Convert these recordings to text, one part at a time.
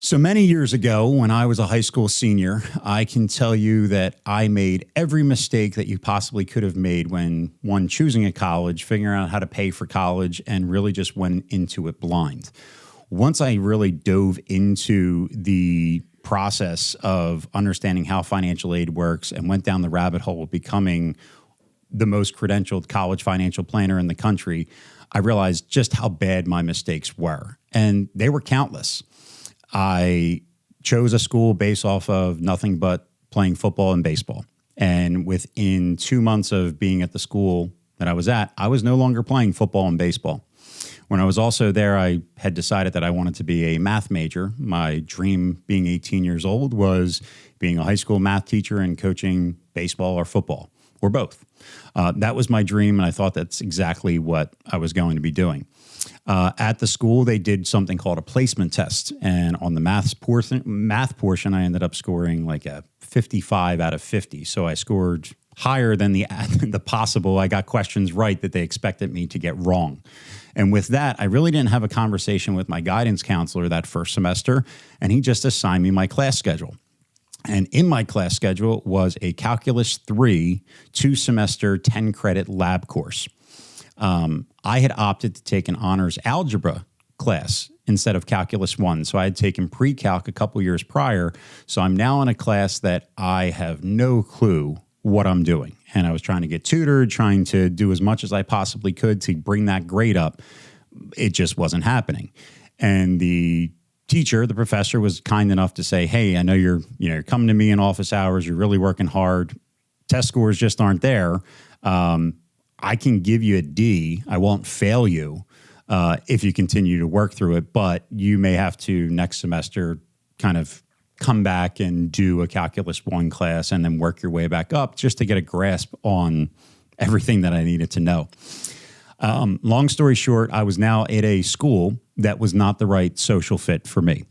So many years ago, when I was a high school senior, I can tell you that I made every mistake that you possibly could have made when one choosing a college, figuring out how to pay for college, and really just went into it blind. Once I really dove into the process of understanding how financial aid works and went down the rabbit hole of becoming the most credentialed college financial planner in the country, I realized just how bad my mistakes were. And they were countless. I chose a school based off of nothing but playing football and baseball. And within 2 months of being at the school that I was at, I was no longer playing football and baseball. When I was also there, I had decided that I wanted to be a math major. My dream being 18 years old was being a high school math teacher and coaching baseball or football, or both. That was my dream, and I thought that's exactly what I was going to be doing. At the school, they did something called a placement test. And on the math portion, I ended up scoring like a 55 out of 50. So I scored higher than the possible. I got questions right that they expected me to get wrong. And with that, I really didn't have a conversation with my guidance counselor that first semester, and he just assigned me my class schedule. And in my class schedule was a Calculus 3 2-semester 10-credit lab course. I had opted to take an honors algebra class instead of Calculus 1. So I had taken pre-calc a couple years prior. So I'm now in a class that I have no clue what I'm doing. And I was trying to get tutored, trying to do as much as I possibly could to bring that grade up. It just wasn't happening. And the teacher, the professor, was kind enough to say, hey, I know you're coming to me in office hours. You're really working hard. Test scores just aren't there. I can give you a D. I won't fail you if you continue to work through it, but you may have to next semester kind of come back and do a Calculus 1 class and then work your way back up just to get a grasp on everything that I needed to know. Long story short, I was now at a school that was not the right social fit for me.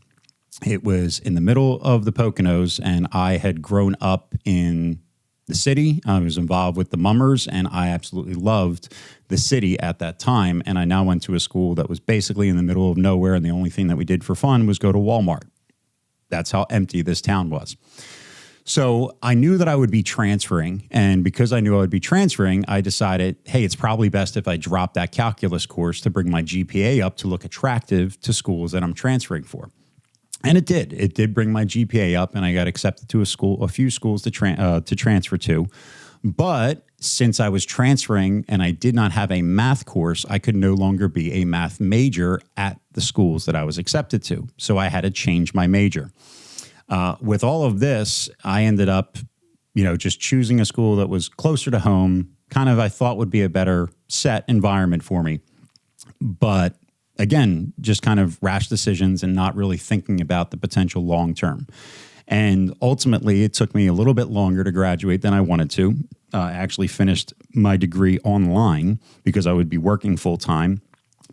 It was in the middle of the Poconos, and I had grown up in the city. I was involved with the Mummers, and I absolutely loved the city at that time. And I now went to a school that was basically in the middle of nowhere, and the only thing that we did for fun was go to Walmart. That's how empty this town was. So I knew that I would be transferring, and because I knew I would be transferring, I decided, hey, it's probably best if I drop that calculus course to bring my GPA up to look attractive to schools that I'm transferring for. And it did. It did bring my GPA up, and I got accepted to a few schools to transfer to. But since I was transferring and I did not have a math course, I could no longer be a math major at the schools that I was accepted to. So I had to change my major. With all of this, I ended up, just choosing a school that was closer to home, kind of I thought would be a better set environment for me. But again, just kind of rash decisions and not really thinking about the potential long term. And ultimately, it took me a little bit longer to graduate than I wanted to. I actually finished my degree online because I would be working full time,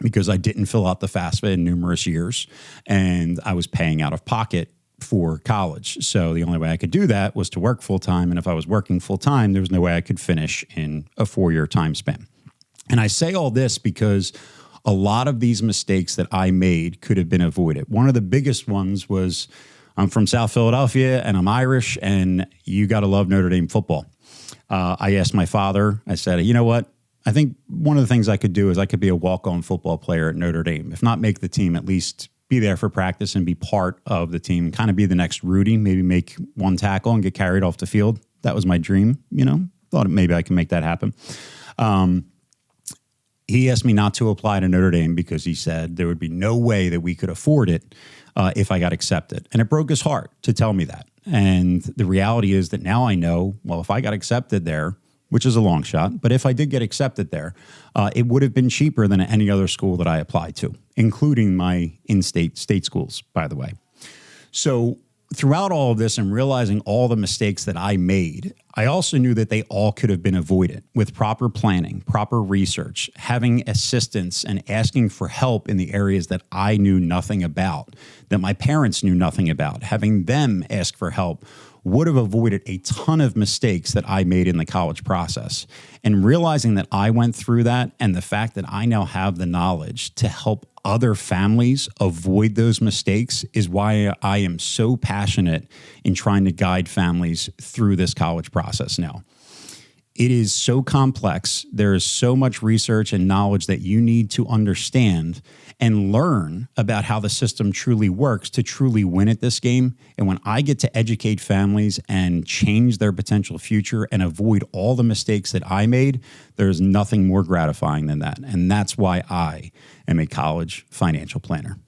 because I didn't fill out the FAFSA in numerous years, and I was paying out of pocket for college. So the only way I could do that was to work full time. And if I was working full time, there was no way I could finish in a 4-year time span. And I say all this because a lot of these mistakes that I made could have been avoided. One of the biggest ones was, I'm from South Philadelphia and I'm Irish, and you got to love Notre Dame football. I asked my father, I said, you know what? I think one of the things I could do is I could be a walk-on football player at Notre Dame. If not make the team, at least be there for practice and be part of the team, kind of be the next Rudy, maybe make one tackle and get carried off the field. That was my dream, thought maybe I can make that happen. He asked me not to apply to Notre Dame because he said there would be no way that we could afford it if I got accepted. And it broke his heart to tell me that. And the reality is that now I know, well, if I got accepted there, which is a long shot, but if I did get accepted there, it would have been cheaper than any other school that I applied to, including my in-state schools, by the way. So throughout all of this and realizing all the mistakes that I made, I also knew that they all could have been avoided with proper planning, proper research, having assistance, and asking for help in the areas that I knew nothing about, that my parents knew nothing about. Having them ask for help would have avoided a ton of mistakes that I made in the college process. And realizing that I went through that, and the fact that I now have the knowledge to help other families avoid those mistakes is why I am so passionate in trying to guide families through this college process now. It is so complex. There is so much research and knowledge that you need to understand and learn about how the system truly works to truly win at this game. And when I get to educate families and change their potential future and avoid all the mistakes that I made, there's nothing more gratifying than that. And that's why I am a college financial planner.